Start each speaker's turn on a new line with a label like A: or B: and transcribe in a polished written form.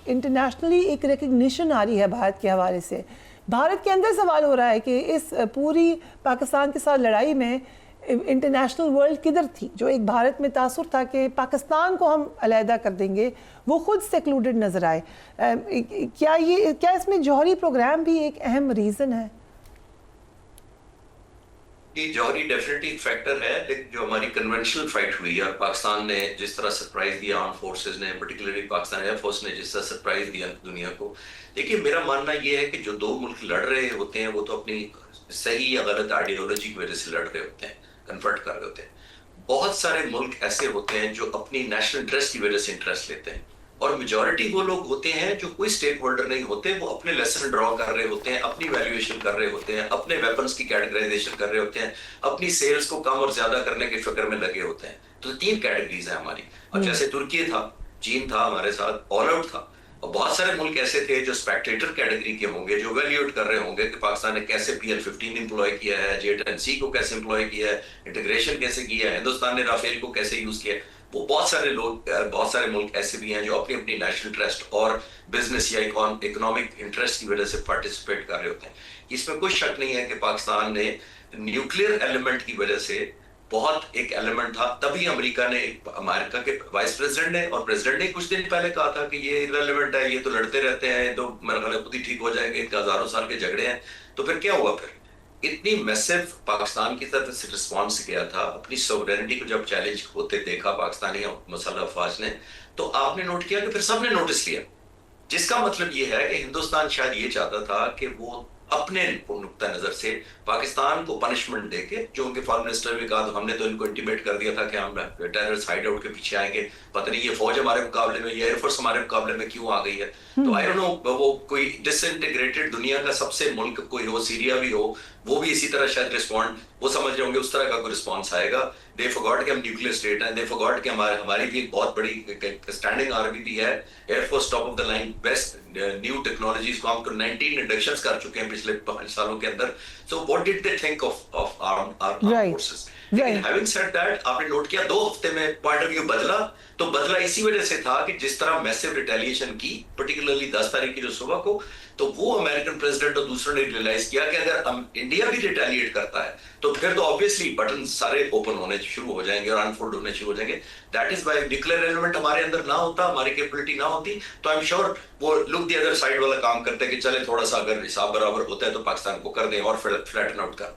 A: Internationally ایک recognition آ رہی ہے بھارت کے حوالے سے. بھارت کے اندر سوال ہو رہا ہے کہ اس پوری پاکستان کے ساتھ لڑائی میں انٹرنیشنل ورلڈ کدھر تھی؟ جو ایک بھارت میں تاثر تھا کہ پاکستان کو ہم علیحدہ کر دیں گے، وہ خود سیکلوڈڈ نظر آئے. کیا اس میں جوہری پروگرام بھی ایک اہم ریزن ہے؟
B: جوہری ڈیفینیٹلی ایک فیکٹر ہے، لیکن جو ہماری کنونشنل فائٹ ہوئی ہے، پاکستان نے جس طرح سرپرائز دیا، آرم فورسز نے، پرٹیکولرلی پاکستان ایئر فورس نے جس طرح سرپرائز دیا دنیا کو. دیکھیے میرا ماننا یہ ہے کہ جو دو ملک لڑ رہے ہوتے ہیں وہ تو اپنی صحیح یا غلط آئیڈیالوجی کی وجہ سے لڑ رہے ہوتے ہیں، کنفرٹ کر رہے ہوتے ہیں. بہت سارے ملک ایسے ہوتے ہیں جو اپنی نیشنل انٹرسٹ کی وجہ سے انٹرسٹ لیتے ہیں، اور میجورٹی وہ لوگ ہوتے ہیں جو کوئی سٹیک ہولڈر نہیں ہوتے، وہ اپنے لیسن ڈرا کر رہے ہوتے ہیں، اپنی ویلیویشن کر رہے ہوتے ہیں، اپنے ویپنز کی کیٹیگرائزیشن کر رہے ہوتے ہیں، اپنی سیلز کو کم اور زیادہ کرنے کے فکر میں لگے ہوتے ہیں. تو تین کیٹیگریز ہیں ہماری. اور جیسے ترکی تھا، چین تھا ہمارے ساتھ، آل آؤٹ تھا، اور بہت سارے ملک ایسے تھے جو اسپیکٹیٹر کیٹیگری کے ہوں گے، جو ویلیوٹ کر رہے ہوں گے کہ پاکستان نے کیسے PL-15 امپلوائے کیا ہے، J-10C کو کیسے امپلوائے کیا ہے، انٹیگریشن کیسے کیا ہے، ہندوستان نے رافیل کو کیسے یوز کیا ہے. وہ بہت سارے لوگ، بہت سارے ملک ایسے بھی ہیں جو اپنی اپنی نیشنل انٹرسٹ اور بزنس یا اکنامک انٹرسٹ کی وجہ سے پارٹیسپیٹ کر رہے ہوتے ہیں. اس میں کوئی شک نہیں ہے کہ پاکستان نے نیوکلیئر ایلیمنٹ کی وجہ سے بہت ایک ایلیمنٹ تھا، تبھی امریکہ کے وائس پریزیڈنٹ نے اور پریزیڈنٹ نے کچھ دن پہلے کہا تھا کہ یہ ریلیونٹ ہے، یہ تو لڑتے رہتے ہیں، تو میرا خیال ہے خود ہی ٹھیک ہو جائیں گے، ان کا ہزاروں سال کے جھگڑے ہیں. تو پھر کیا ہوا؟ پھر اتنی میسو پاکستان کی طرف سے رسپانس کیا تھا. اپنی سوورینٹی کو جب چیلنج ہوتے دیکھا پاکستانی مسلح افواج نے، تو آپ نے نوٹ کیا کہ پھر سب نے نوٹس لیا. جس کا مطلب یہ ہے کہ ہندوستان شاید یہ چاہتا تھا کہ وہ اپنے نقطہ نظر سے پاکستان کو پنشمنٹ دے کے، جو ان کے فارن منسٹر نے کہا تو ہم نے تو ان کو انٹیمیٹ کر دیا تھا کہ ہم ٹیررسٹ ہائیڈ آؤٹ کے پیچھے آئیں گے، پتہ نہیں یہ فوج ہمارے مقابلے میں، یہ ایئر فورس ہمارے مقابلے میں کیوں آ گئی ہے. تو آئی ڈونٹ نو، وہ کوئی ڈس انٹیگریٹڈ دنیا کا سب سے ملک کوئی ہو، سیریا بھی ہو، وہ بھی اسی طرح شاید رسپونڈ، وہ سمجھ رہے ہوں گے اس طرح کا کوئی رسپانس آئے گا. دے فورگاٹ کہ ہم نیوکلیئر اسٹیٹ ہیں، دے فورگاٹ کہ ہماری بھی ایک بہت بڑی اسٹینڈنگ آرمی بھی ہے، air force top of the line best new technologies کو ہم 19 انڈکشنز کر چکے ہیں پچھلے 5 سالوں کے اندر. So what did they think of armed forces? لیکن ہیونگ سیڈ دیٹ، آپ نے نوٹ کیا 2 ہفتے میں پوائنٹ آف ویو بدلا. تو بدلا اسی وجہ سے تھا کہ جس طرح میسو ریٹیلیشن کی، پرٹیکولرلی 10 تاریخ کی جو صبح کو، تو وہ امریکن پریزیڈنٹ اور دوسروں نے ریئلائز کیا کہ اگر انڈیا بھی ریٹیلیٹ کرتا ہے تو پھر تو آبویسلی بٹن سارے اوپن ہونے شروع ہو جائیں گے اور انفولڈ ہونے شروع ہو جائیں گے. That is why nuclear element ہمارے اندر نہ ہوتا، ہماری کیپبلٹی نہ ہوتی، تو آئی ایم شیور وہ لک دی ادر سائڈ والا کام کرتے کہ چلے تھوڑا سا اگر حساب برابر ہوتا ہے تو پاکستان کو کر دیں اور فلیٹن آؤٹ کر دیں.